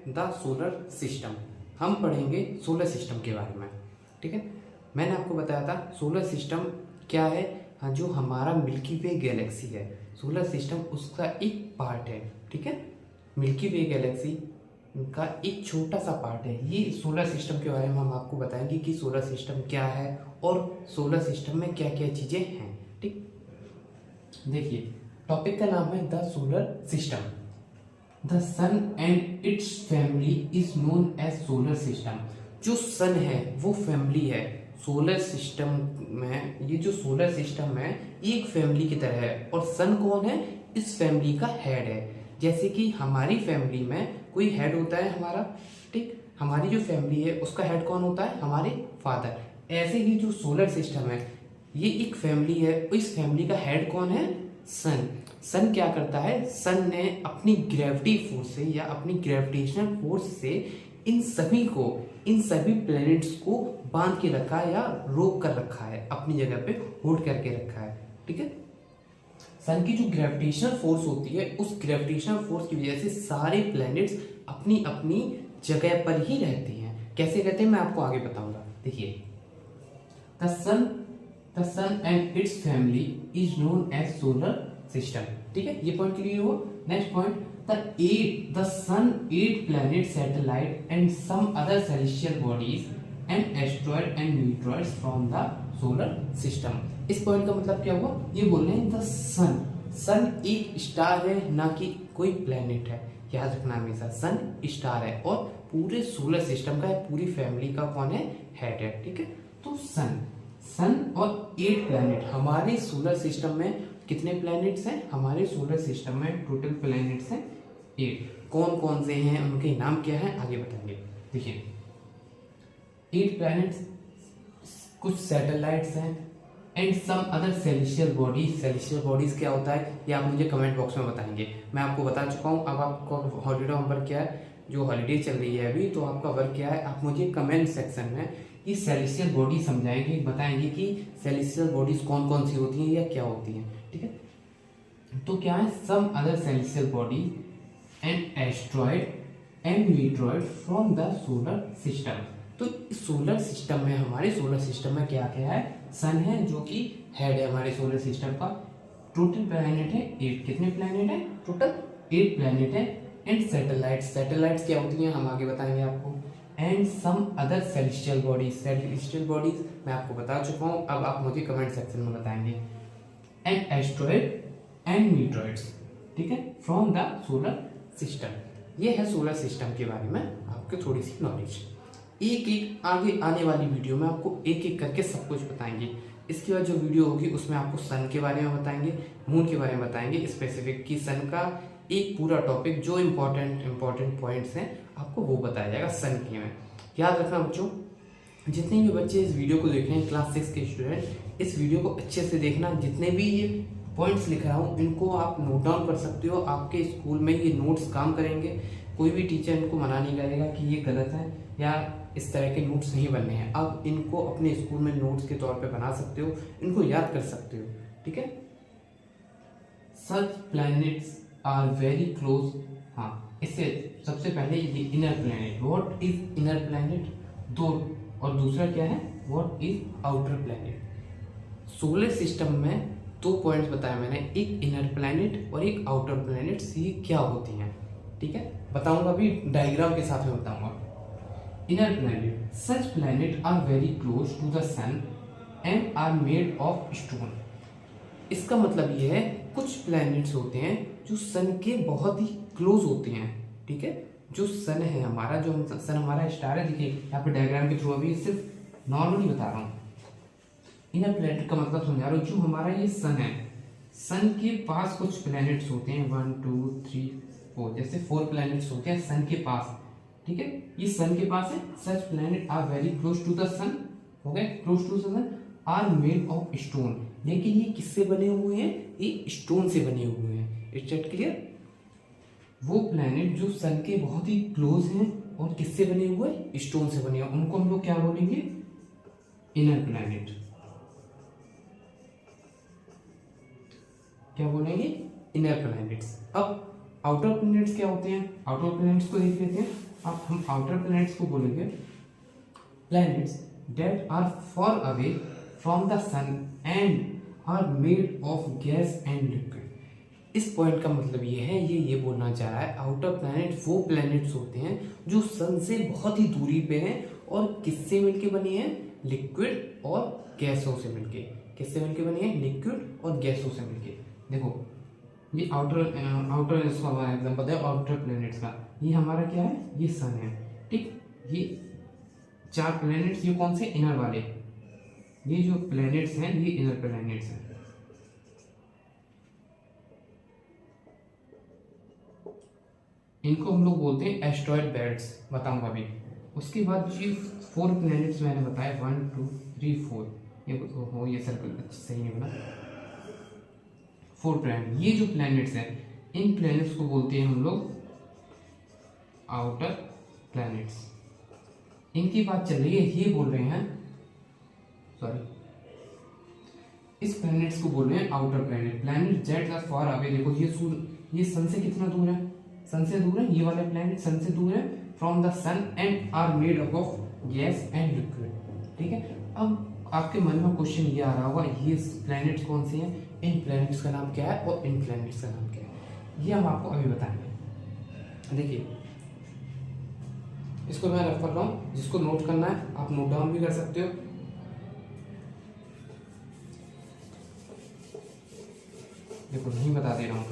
The solar system. हम पढ़ेंगे solar system के बारे में। ठीक है, मैंने आपको बताया था सोलर सिस्टम क्या है। हाँ, जो हमारा मिल्की वे गैलेक्सी है, सोलर सिस्टम उसका एक पार्ट है। ठीक है, मिल्की वे गैलेक्सी का एक छोटा सा पार्ट है। ये सोलर सिस्टम के बारे में हम आपको बताएंगे कि सोलर सिस्टम क्या है और सोलर सिस्टम में क्या क्या चीज़ें हैं। ठीक, देखिए टॉपिक का नाम है the solar system. The sun and its family is known as solar system. जो सन है वो फैमिली है सोलर सिस्टम में। ये जो सोलर सिस्टम है ये एक फैमिली की तरह है और सन कौन है, इस फैमिली का हेड है। जैसे कि हमारी फैमिली में कोई हेड होता है हमारा, ठीक, हमारी जो फैमिली है उसका हेड कौन होता है, हमारे फादर। ऐसे ही जो सोलर सिस्टम है ये एक फैमिली है, इस फैमिली का हेड कौन है, सन। सन क्या करता है, सन ने अपनी ग्रेविटी फोर्स से या अपनी ग्रेविटेशनल फोर्स से इन सभी प्लैनेट्स को बांध के रखा है या रोक कर रखा है, अपनी जगह पे होल्ड करके रखा है। ठीक है, सन की जो ग्रेविटेशनल फोर्स होती है उस ग्रेविटेशनल फोर्स की वजह से सारे प्लैनेट्स अपनी अपनी जगह पर ही रहते हैं। कैसे रहते हैं मैं आपको आगे बताऊंगा। देखिए, the sun and its family is known as solar system. ठीक है, ये पॉइंट क्लियर हो। Next point, the sun, 8 planet, satellite and some other celestial bodies and asteroid and meteoroids from the solar system. इस point का मतलब क्या हुआ, ये बोल रहे हैं द सन, सन एक स्टार है ना कि कोई प्लैनेट है। याद रखना हमेशा, सन स्टार है और पूरे सोलर सिस्टम का, पूरी फैमिली का कौन है, हेड है। ठीक है, तो सन और 8 प्लैनेट। हमारे सोलर सिस्टम में कितने प्लैनेट्स हैं, हमारे सोलर सिस्टम में टोटल प्लैनेट्स हैं 8। कौन कौन से हैं, उनके नाम क्या है, आगे बताएंगे। देखिए 8 प्लैनेट्स, कुछ सैटेलाइट्स हैं and some other celestial bodies. Celestial bodies क्या होता है ये आप मुझे कमेंट बॉक्स में बताएंगे। मैं आपको बता चुका हूँ। अब आपको हॉलीडे होमवर्क क्या है, जो हॉलीडे चल रही है अभी, तो आपका वर्क क्या है, आप मुझे कमेंट सेक्शन में ये सेलेस्टियल बॉडी समझाएंगे, बताएंगे कि सेलेस्टियल बॉडीज कौन कौन सी होती हैं या क्या होती हैं। ठीक है, तो क्या है, some other celestial body and asteroid and meteoroid from the solar system. तो सोलर सिस्टम में, हमारे सोलर सिस्टम में क्या क्या है, सन है जो कि हेड है हमारे सोलर सिस्टम का। टोटल प्लैनेट है 8। कितने प्लैनेट है, टोटल 8 प्लैनेट है। एंड सैटेलाइट्स, सैटेलाइट्स क्या होती हैं हम आगे बताएंगे आपको। And some other celestial bodies, celestial bodies मैं आपको बता चुका हूँ, अब आप मुझे कमेंट सेक्शन में बताएंगे। एंड एस्ट्रॉयड एंड मीटरॉइड्स, ठीक है, फ्रॉम द सोलर सिस्टम। ये है सोलर सिस्टम के बारे में आपको थोड़ी सी नॉलेज। एक एक आगे आने वाली वीडियो में आपको एक एक करके सब कुछ बताएंगे। इसके बाद जो वीडियो होगी उसमें आपको सन के बारे में बताएंगे, मून के बारे में बताएंगे स्पेसिफिक, कि सन का एक पूरा टॉपिक जो इम्पोर्टेंट पॉइंट्स हैं आपको वो बताया जाएगा सन के में। याद रखना बच्चों, जितने भी बच्चे इस वीडियो को देख रहे हैं, क्लास 6 के स्टूडेंट, इस वीडियो को अच्छे से देखना। जितने भी ये पॉइंट्स लिख रहा हूँ इनको आप नोट डाउन कर सकते हो। आपके स्कूल में ये नोट्स काम करेंगे। कोई भी टीचर इनको मना नहीं करेगा कि ये गलत है या इस तरह के नोट्स नहीं बनने हैं। आप इनको अपने स्कूल में नोट्स के तौर पे बना सकते हो, इनको याद कर सकते हो। ठीक है, सच प्लैनेट्स आर वेरी क्लोज। हाँ, इससे सबसे पहले ये inner planet, what is inner planet, दो, और दूसरा क्या है, what is outer planet. Solar system में 2 पॉइंट्स बताए मैंने, एक इनर प्लैनेट और एक आउटर प्लैनेट। ये क्या होती हैं, ठीक है, बताऊंगा अभी, डायग्राम के साथ में बताऊंगा। Inner planet, such planet are very close to the sun and are made of stone. इसका मतलब ये है कुछ प्लैनेट्स होते हैं जो सन के बहुत ही क्लोज होते हैं। ठीक है, जो सन है हमारा, जो सन हमारा स्टार है, देखिए यहाँ पे डायग्राम के थ्रू, अभी सिर्फ नॉर्मली बता रहा हूँ। इनर प्लैनेट का मतलब समझा रहा हूँ, जो हमारा ये सन है, सन के पास कुछ प्लैनेट्स होते हैं, 1 2 3 4, जैसे 4 प्लैनेट्स होते हैं सन के पास। ठीक है, ये सन के पास है। Such planet are very close to the sun, हो गए, close to the sun, are made of stone. लेकिन ये किससे बने हुए हैं, ये स्टोन से बने हुए हैं। It's that clear. वो प्लैनेट जो सन के बहुत ही क्लोज हैं और किससे बने हुए, स्टोन से बने हुए, उनको हम लोग क्या बोलेंगे, इनर प्लैनेट। क्या बोलेंगे, इनर प्लैनेट्स। अब आउटर प्लैनेट्स क्या होते हैं, आउटर प्लैनेट्स को देख लेते हैं। अब हम आउटर प्लैनेट्स को बोलेंगे planets that are far away from the sun and are made of gas and liquid। इस पॉइंट का मतलब ये है, ये बोलना चाह रहा है आउटर प्लैनेट वो प्लैनेट्स होते हैं जो सन से बहुत ही दूरी पे हैं और किससे मिलके बनी है, लिक्विड और गैसों से मिलके। किससे मिलके बनी है, लिक्विड और गैसों से मिलके। देखो ये आउटर इसको हमारा एग्जाम्पल है आउटर प्लैनेट्स का। ये हमारा क्या है, ये सन है, ठीक। ये 4 प्लैनेट्स, ये कौन से, इनर वाले। ये जो प्लैनेट्स हैं ये इनर प्लैनेट्स हैं। इनको हम लोग बोलते हैं एस्ट्रॉयड बेल्ट्स, बताऊंगा अभी। उसके बाद ये 4 प्लैनेट्स मैंने बताया, 1 2 3 4, ये सर्कल सही नहीं बना, 4 प्लैनेट। ये जो प्लैनेट्स हैं इन प्लैनेट्स को बोलते हैं हम लोग आउटर प्लैनेट्स। इनकी बात चल रही है, ये बोल रहे हैं, सॉरी, इस प्लैनेट्स को बोल रहे हैं outer planet. Planet that are far away. देखो ये सन से कितना दूर है, सन से दूर है, ये वाले प्लैनेट सन से दूर है from the sun and are made up of gas and liquid, ठीक है। अब आपके मन में क्वेश्चन ये आ रहा होगा, ये प्लैनेट्स कौन से हैं, इन प्लैनेट्स का नाम क्या है और इन प्लैनेट्स का नाम क्या है, ये हम आपको अभी बताएंगे। देखिए इसको मैं रेफर कर रहा हूँ, जिसको नोट करना है आप नोट डाउन भी कर सकते हो। देखो नहीं बता दे रहा हूँ,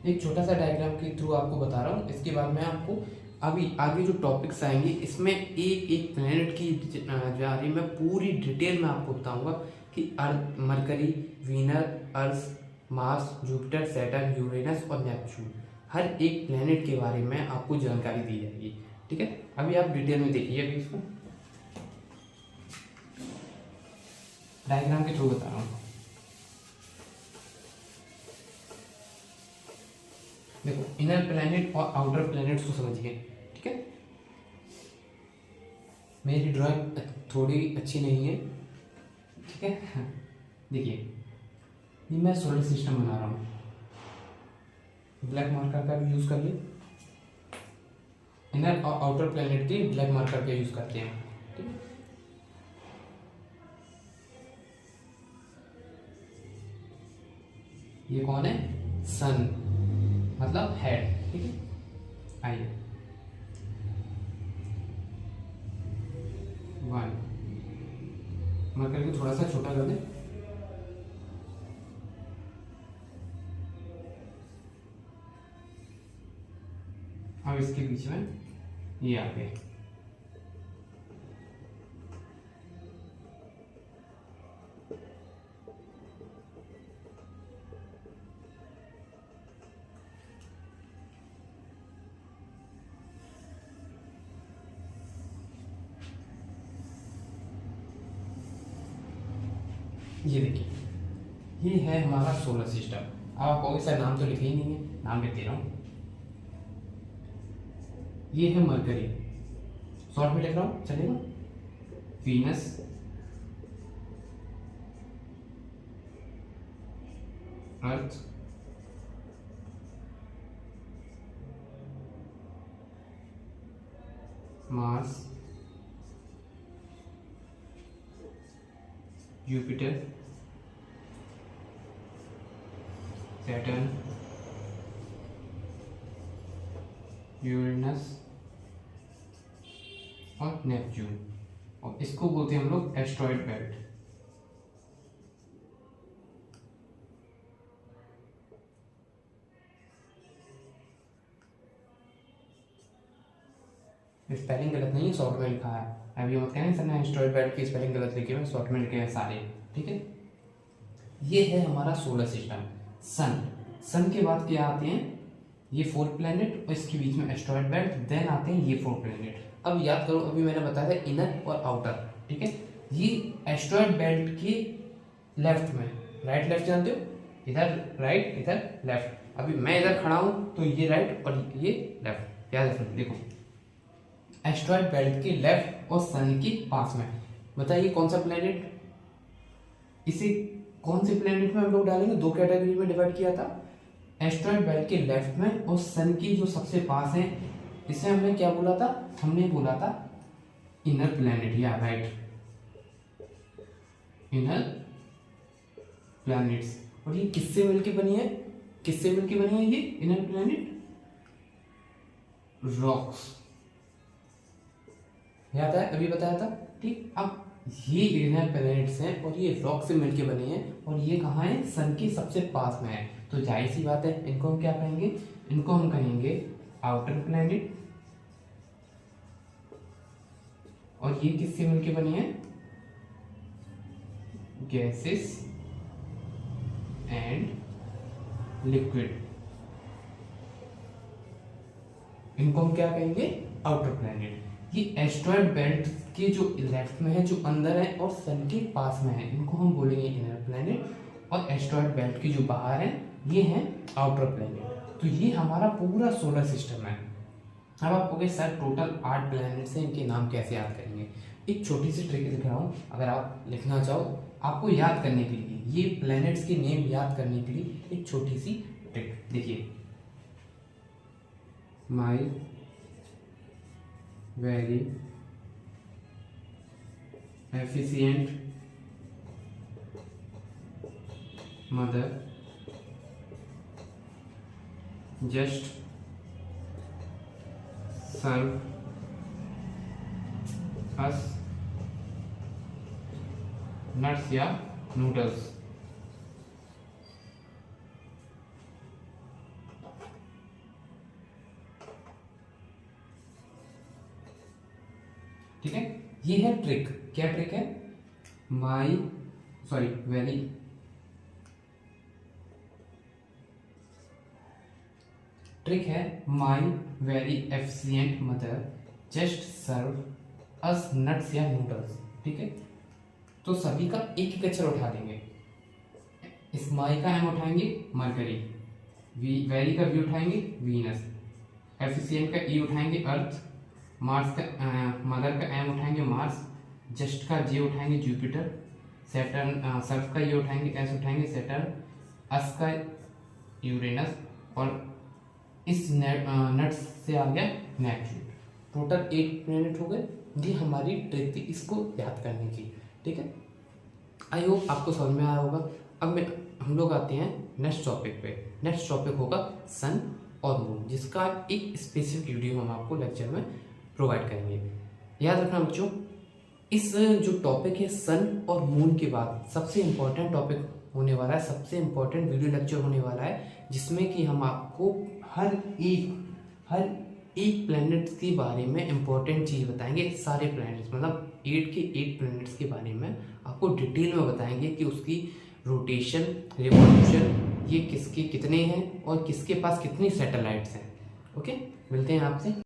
एक छोटा सा डायग्राम के थ्रू आपको बता रहा हूँ। इसके बाद मैं आपको अभी आगे जो टॉपिक्स आएंगे इसमें एक एक प्लैनेट की जा रही मैं पूरी डिटेल में आपको बताऊंगा कि अर्थ, मरकरी, वीनस, अर्थ, मार्स, जुपिटर, सैटर्न, यूरेनस और नेपच्यून, हर एक प्लैनेट के बारे में आपको जानकारी दी जाएगी, ठीक है। अभी आप डिटेल में देखिए, अभी इसको डायग्राम के थ्रू बता रहा हूँ। देखो इनर प्लैनेट और आउटर प्लैनेट्स को समझिए, ठीक है। मेरी ड्राइंग थोड़ी अच्छी नहीं है, ठीक है। देखिए ये मैं सोलर सिस्टम बना रहा हूँ, ब्लैक मार्कर का भी यूज कर लिए। इनर और आउटर प्लैनेट के ब्लैक मार्कर का यूज करते हैं, ठीक है। ये कौन है, सन, मतलब हेड, ठीक है। आइए 1 मार्कर को थोड़ा सा छोटा कर दें। अब इसके बीच में ये आ गए, ये देखिए ये है हमारा सोलर सिस्टम। अब आप कहोगे सर नाम तो लिखे ही नहीं है, नाम लिख दे रहा हूँ। ये है मरकरी, शॉर्ट में लिख रहा हूँ चलेगा। वीनस, अर्थ, मार्स, जुपिटर, सैटर्न, यूरेनस और नेपच्यून, और इसको बोलते हैं हम लोग एस्ट्रॉयड बेल्ट। स्पेलिंग गलत नहीं है, शॉर्ट में लिखा है। अभी मत कहना सर ने एस्ट्रॉयड बेल्ट की स्पेलिंग गलत लिखी है, शॉर्ट में लिखे हैं सारे, ठीक है। ये है हमारा सोलर सिस्टम सन। सन के बाद क्या आते हैं, ये 4 प्लैनेट और इसके बीच में एस्ट्रॉयड बेल्ट, देन आते हैं ये 4 प्लैनेट। अब याद करो, अभी मैंने बताया था इनर और आउटर, ठीक है। ये एस्ट्रॉयड बेल्ट के लेफ्ट में, राइट लेफ्ट जानते हो, इधर राइट इधर लेफ्ट। अभी मैं इधर खड़ा हूं तो ये राइट और ये लेफ्ट, याद रखना। देखो एस्ट्रॉयड बेल्ट के लेफ्ट और सन के पास में, बताइए कौन सा प्लैनेट, इसे कौन से प्लेनेट में हम लोग डालेंगे, दो कैटेगरी में डिवाइड किया था, एस्ट्रॉइड बेल्ट के लेफ्ट में और सन की जो सबसे पास है, इसे हमने क्या बोला था, हमने बोला था इनर प्लैनेट, या राइट, इनर प्लैनेट्स। और ये किससे मिलके बनी है, किससे मिलके बनी है ये इनर प्लैनेट, रॉक्स, याद है अभी बताया था, ठीक। अब ये इनर प्लैनेट्स हैं और ये रॉक से मिलके बने हैं और ये कहाँ है, सन के सबसे पास में है, तो जाहिर सी बात है इनको हम क्या कहेंगे, इनको हम कहेंगे आउटर प्लैनेट। और ये किससे मिलके बनी है, गैसेस एंड लिक्विड, इनको हम क्या कहेंगे, आउटर प्लैनेट। ये एस्ट्रॉइड बेल्ट के जो लेफ्ट में है, जो अंदर है और सन के पास में है, इनको हम बोलेंगे इनर प्लैनेट, और एस्ट्रॉइड बेल्ट की जो बाहर है ये है आउटर प्लैनेट। तो ये हमारा पूरा सोलर सिस्टम है। अब आप कहोगे सर टोटल 8 प्लैनेट्स हैं, इनके नाम कैसे याद करेंगे। एक छोटी सी ट्रिक लिख रहा हूँ, अगर आप लिखना चाहो आपको याद करने के लिए, ये प्लैनेट्स के नेम याद करने के लिए एक छोटी सी ट्रिक देखिए, my very efficient mother just serve us nuts या नूडल्स। ठीक है, ये है ट्रिक। क्या ट्रिक है, वेरी ट्रिक है, my very efficient mother just serve us nuts या नूडल्स। ठीक है, तो सभी का एक एक अक्षर उठा देंगे, इस माई का एम उठाएंगे मरकरी, वेरी का वी उठाएंगे वीनस, एफिशिएंट का ई उठाएंगे अर्थ, मार्स का मदर का एम उठाएंगे मार्स, जस्ट का जे उठाएंगे जुपिटर, सैटर्न सर्फ का ये उठाएंगे एस उठाएंगे सैटर्न, अस का यूरेनस, और इस नट्स से आ गया नेपच्यून। टोटल 8 प्लैनेट हो गए। ये हमारी ट्रिक थी इसको याद करने की। ठीक है, आई होप आपको समझ में आया होगा। अब हम लोग आते हैं नेक्स्ट टॉपिक पे। नेक्स्ट टॉपिक होगा सन और मून, जिसका एक स्पेसिफिक वीडियो हम आपको लेक्चर में प्रोवाइड करेंगे। याद रखना बच्चों, इस जो टॉपिक है सन और मून के बाद सबसे इम्पोर्टेंट टॉपिक होने वाला है, सबसे इम्पोर्टेंट वीडियो लेक्चर होने वाला है, जिसमें कि हम आपको हर एक प्लैनेट के बारे में इम्पोर्टेंट चीज़ बताएंगे। सारे प्लैनेट्स मतलब 8 के 8 प्लैनेट्स के बारे में आपको डिटेल में बताएंगे कि उसकी रोटेशन, रिवॉल्यूशन, ये किसके कितने हैं और किसके पास कितनी सैटेलाइट्स हैं। ओके, मिलते हैं आपसे।